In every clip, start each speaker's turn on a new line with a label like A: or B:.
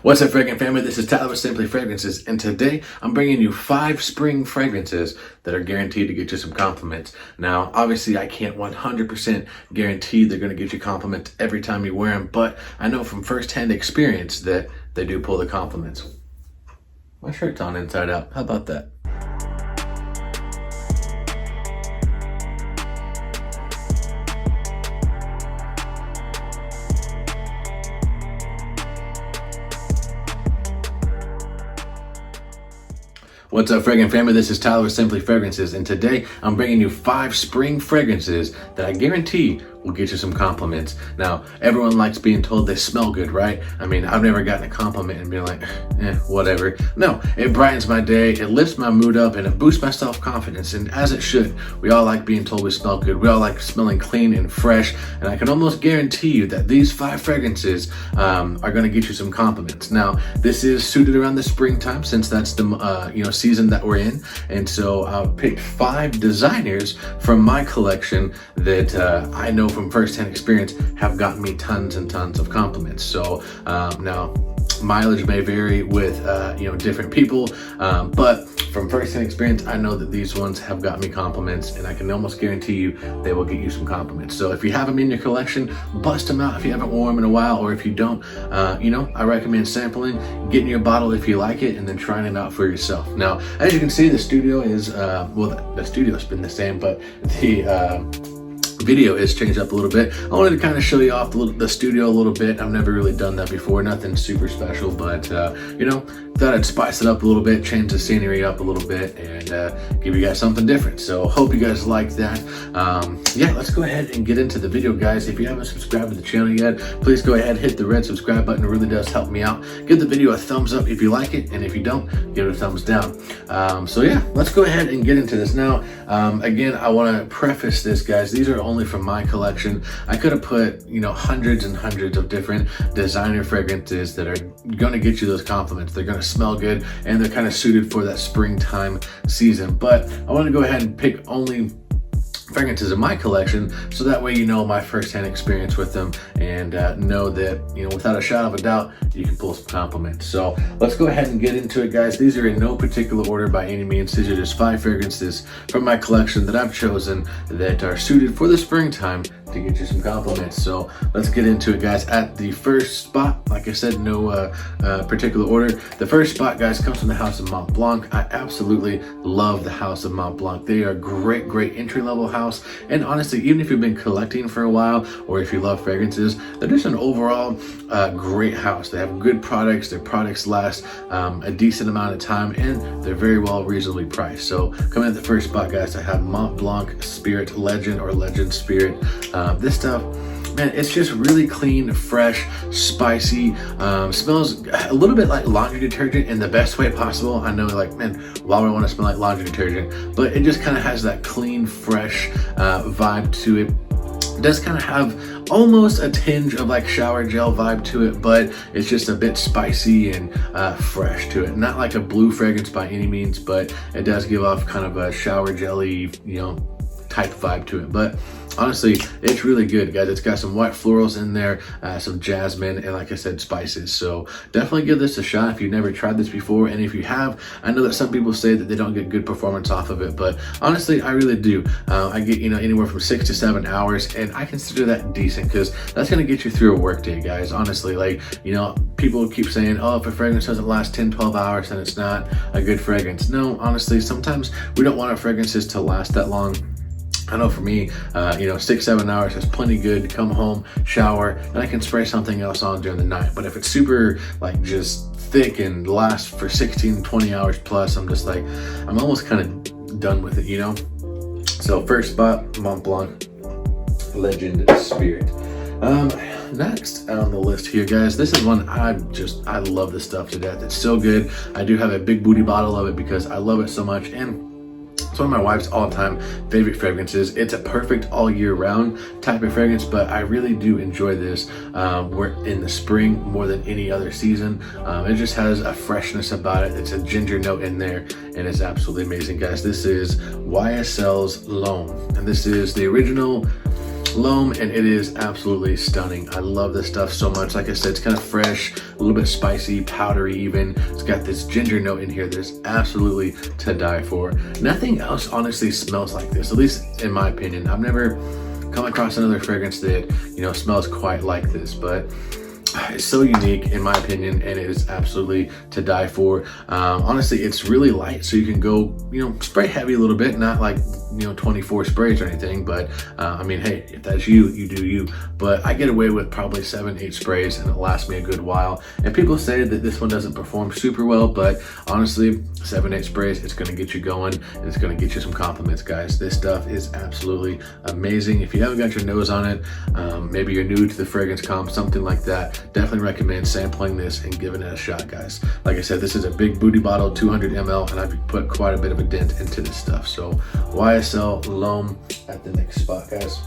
A: What's up, fragrant family? This is Tyler with Simply Fragrances, and today I'm bringing you 5 spring fragrances that are guaranteed to get you some compliments. Now, obviously, I can't 100% guarantee they're going to get you compliments every time you wear them, but I know from firsthand experience that they do pull the compliments. My shirt's on inside out. How about that? What's up, fragrant family? This is Tyler with Simply Fragrances, and today I'm bringing you 5 spring fragrances that I guarantee will get you some compliments. Now, everyone likes being told they smell good, right? I mean, I've never gotten a compliment and been like, whatever. No, it brightens my day, it lifts my mood up, and it boosts my self-confidence, and as it should. We all like being told we smell good. We all like smelling clean and fresh, and I can almost guarantee you that these 5 fragrances are gonna get you some compliments. Now, this is suited around the springtime, since that's the season that we're in, and so I picked 5 designers from my collection that I know from firsthand experience have gotten me tons and tons of compliments. So now mileage may vary with different people, but from firsthand experience, I know that these ones have got me compliments, and I can almost guarantee you they will get you some compliments. So if you have them in your collection, bust them out if you haven't worn them in a while, or if you don't, I recommend sampling, getting your bottle if you like it, and then trying it out for yourself. Now, as you can see, the studio is, the studio's been the same, but the video is changed up a little bit. I wanted to kind of show you off the studio a little bit. I've never really done that before, nothing super special, but thought I'd spice it up a little bit, change the scenery up a little bit, and give you guys something different. So hope you guys like that. Let's go ahead and get into the video, guys. If you haven't subscribed to the channel yet, please go ahead, hit the red subscribe button. It really does help me out. Give the video a thumbs up if you like it, and if you don't, give it a thumbs down. Let's go ahead and get into this now. Again, I want to preface this, guys. These are only from my collection. I could have put hundreds and hundreds of different designer fragrances that are going to get you those compliments. They're going to smell good, and they're kind of suited for that springtime season, but I want to go ahead and pick only fragrances in my collection, so that way you know my first-hand experience with them, and know that without a shadow of a doubt you can pull some compliments. So let's go ahead and get into it, guys. These are in no particular order by any means. These are just 5 fragrances from my collection that I've chosen that are suited for the springtime to get you some compliments. So let's get into it, guys. At the first spot, like I said, no particular order. The first spot, guys, comes from the house of Mont Blanc. I absolutely love the house of Mont Blanc. They are a great entry-level house, and honestly, even if you've been collecting for a while, or if you love fragrances, they're just an overall great house. They have good products. Their products last a decent amount of time, and they're very well reasonably priced. So coming at the first spot, guys, I have Mont Blanc Spirit Legend, or Legend Spirit. This stuff, man, it's just really clean, fresh, spicy, smells a little bit like laundry detergent in the best way possible. I know, like, man, why would I want to smell like laundry detergent? But it just kind of has that clean, fresh vibe to it. It does kind of have almost a tinge of like shower gel vibe to it, but it's just a bit spicy and fresh to it. Not like a blue fragrance by any means, but it does give off kind of a shower jelly, type vibe to it. But honestly, it's really good, guys. It's got some white florals in there, some jasmine, and like I said, spices. So definitely give this a shot if you've never tried this before. And if you have, I know that some people say that they don't get good performance off of it, but honestly, I really do. I get anywhere from 6 to 7 hours, and I consider that decent, because that's going to get you through a work day, guys. Honestly, like, people keep saying, oh, if a fragrance doesn't last 10-12 hours, then it's not a good fragrance. No, honestly, sometimes we don't want our fragrances to last that long. I know for me, 6-7 hours is plenty good to come home, shower, and I can spray something else on during the night. But if it's super, like, just thick and lasts for 16-20 hours plus, I'm just like, I'm almost kind of done with it, So first spot, Mont Blanc Legend Spirit. Next on the list here, guys, this is one I love this stuff to death. It's so good. I do have a big booty bottle of it because I love it so much, and it's one of my wife's all-time favorite fragrances. It's a perfect all year round type of fragrance, but I really do enjoy this in the spring more than any other season. It just has a freshness about it. It's a ginger note in there, and it's absolutely amazing, guys. This is YSL's L'Homme, and this is the original Loam, and it is absolutely stunning. I love this stuff so much. Like I said, it's kind of fresh, a little bit spicy, powdery even. It's got this ginger note in here that's absolutely to die for. Nothing else honestly smells like this, at least in my opinion. I've never come across another fragrance that, you know, smells quite like this, but it's so unique in my opinion, and it is absolutely to die for. Honestly, it's really light, so you can go, you know, spray heavy a little bit, not like, you know, 24 sprays or anything, but I mean, hey, if that's you, you do you. But I get away with probably 7-8 sprays, and it lasts me a good while. And people say that this one doesn't perform super well, but honestly, 7-8 sprays, it's going to get you going, and it's going to get you some compliments, guys. This stuff is absolutely amazing. If you haven't got your nose on it, maybe you're new to the fragrance comp, something like that, definitely recommend sampling this and giving it a shot, guys. Like I said, this is a big booty bottle, 200 ml, and I've put quite a bit of a dent into this stuff. So YSL Loam at the next spot, guys.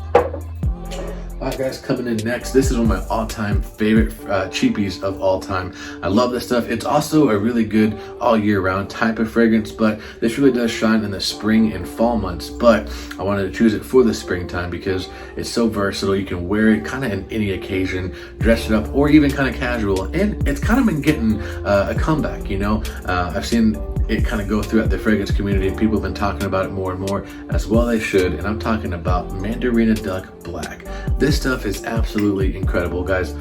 A: All right, guys, coming in next, this is one of my all-time favorite cheapies of all time. I love this stuff. It's also a really good all year round type of fragrance, but this really does shine in the spring and fall months. But I wanted to choose it for the springtime because it's so versatile. You can wear it kind of in any occasion, dress it up, or even kind of casual. And it's kind of been getting a comeback, you know. I've seen it kind of go throughout the fragrance community, and people have been talking about it more and more, as well they should. And I'm talking about Mandarina Duck Black. This stuff is absolutely incredible, guys.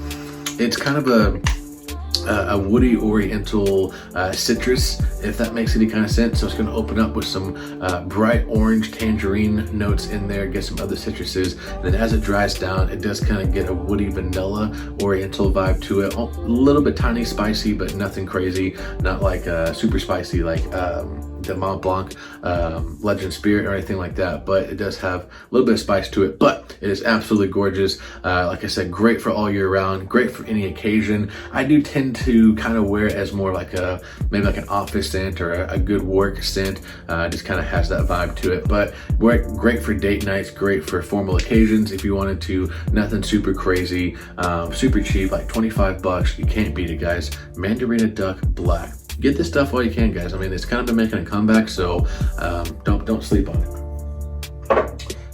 A: It's kind of a woody oriental citrus, if that makes any kind of sense. So it's going to open up with some bright orange tangerine notes in there, get some other citruses, and then as it dries down, it does kind of get a woody vanilla oriental vibe to it. A little bit tiny spicy, but nothing crazy, not like super spicy like the Mont Blanc Legend Spirit or anything like that, but it does have a little bit of spice to it. But it is absolutely gorgeous. Like I said, great for all year round, great for any occasion. I do tend to kind of wear it as more like a, maybe like an office scent or a good work scent. Just kind of has that vibe to it, but great for date nights, great for formal occasions. If you wanted to, nothing super crazy, super cheap, like 25 bucks, you can't beat it, guys. Mandarina Duck Black. Get this stuff while you can, guys. I mean, it's kind of been making a comeback, so don't sleep on it.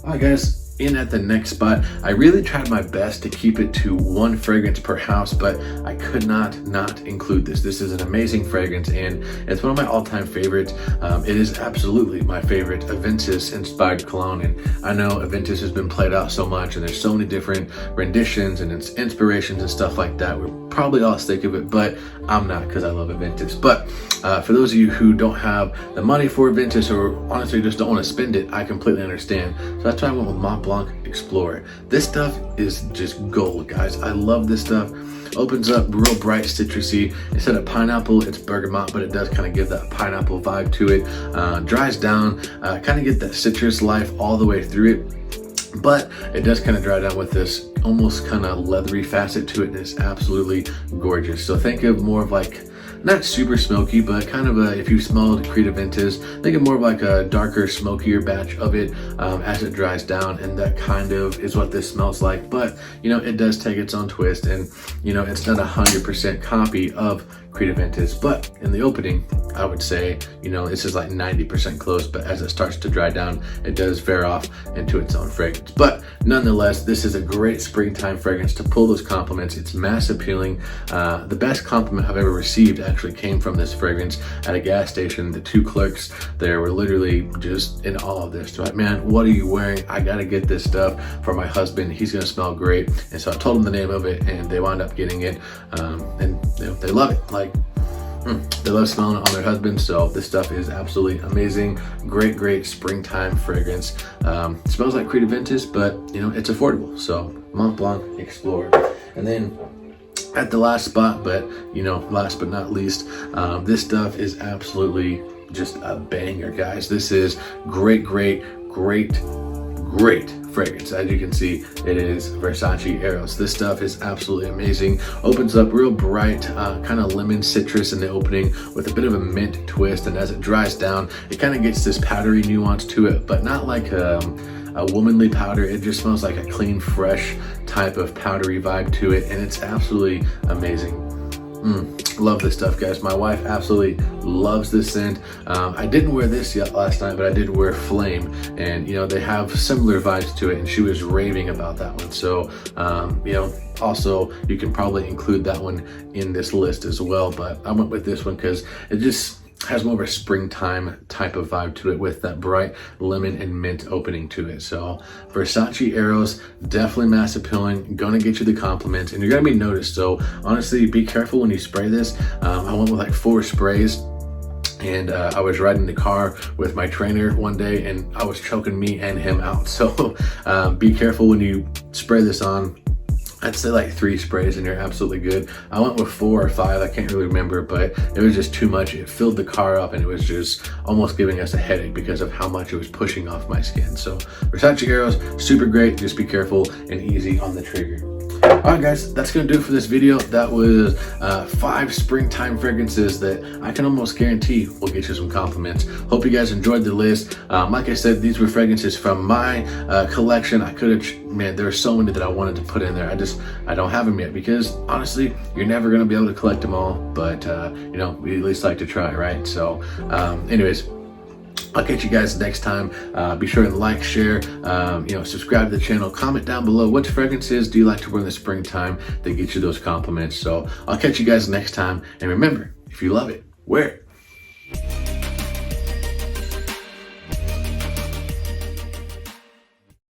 A: All right, guys. In at the next spot, I really tried my best to keep it to one fragrance per house, but I could not include this. This is an amazing fragrance, and it's one of my all-time favorites. It is absolutely my favorite Aventus inspired cologne, and I know Aventus has been played out so much, and there's so many different renditions and its inspirations and stuff like that. We're probably all sick of it, but I'm not, because I love Aventus. But for those of you who don't have the money for Aventus, or honestly just don't want to spend it, I completely understand. So that's why I went with Mont Blanc Explorer. This stuff is just gold, guys. I love this stuff. Opens up real bright citrusy. Instead of pineapple, it's bergamot, but it does kind of give that pineapple vibe to it. Dries down, kind of get that citrus life all the way through it, but it does kind of dry down with this almost kind of leathery facet to it, and it's absolutely gorgeous. So think of more of like, not super smoky, but kind of a, if you smelled Creed Aventus, think of more of like a darker, smokier batch of it as it dries down, and that kind of is what this smells like. But, you know, it does take its own twist, and, you know, it's not 100% copy of Creed Aventus, but in the opening, I would say, you know, this is like 90% close, but as it starts to dry down, it does veer off into its own fragrance. But nonetheless, this is a great springtime fragrance to pull those compliments. It's mass appealing. The best compliment I've ever received actually came from this fragrance at a gas station. The two clerks there were literally just in awe of this. They're like, man, what are you wearing? I gotta get this stuff for my husband. He's gonna smell great. And so I told them the name of it, and they wound up getting it, and they love it. Like, they love smelling it on their husbands. So this stuff is absolutely amazing. Great springtime fragrance. Smells like Creed Aventus, but you know, it's affordable. So Mont Blanc Explorer. And then at the last spot, but you know, last but not least, this stuff is absolutely just a banger, guys. This is great fragrance. As you can see, it is Versace Arrows. This stuff is absolutely amazing. Opens up real bright, kind of lemon citrus in the opening with a bit of a mint twist, and as it dries down, it kind of gets this powdery nuance to it, but not like a womanly powder. It just smells like a clean, fresh type of powdery vibe to it, and it's absolutely amazing. Love this stuff, guys. My wife absolutely loves this scent. I didn't wear this yet last night, but I did wear Flame, and they have similar vibes to it, and she was raving about that one. So also you can probably include that one in this list as well, but I went with this one because it just has more of a springtime type of vibe to it, with that bright lemon and mint opening to it. So Versace Arrows, definitely mass appealing, gonna get you the compliments, and you're gonna be noticed. So honestly, be careful when you spray this. I went with like 4 sprays, and I was riding the car with my trainer one day, and I was choking me and him out. So be careful when you spray this on. I'd say like 3 sprays and you're absolutely good. I went with 4 or 5, I can't really remember, but it was just too much. It filled the car up, and it was just almost giving us a headache because of how much it was pushing off my skin. So Versace Arrows, super great. Just be careful and easy on the trigger. Alright guys, that's gonna do it for this video. That was 5 springtime fragrances that I can almost guarantee will get you some compliments. Hope you guys enjoyed the list. Like I said, these were fragrances from my collection. I could have, man, there are so many that I wanted to put in there. I don't have them yet because honestly, you're never gonna be able to collect them all, but we at least like to try, right? So anyways, I'll catch you guys next time. Be sure to like, share, subscribe to the channel. Comment down below which fragrances do you like to wear in the springtime that get you those compliments. So I'll catch you guys next time. And remember, if you love it, wear it.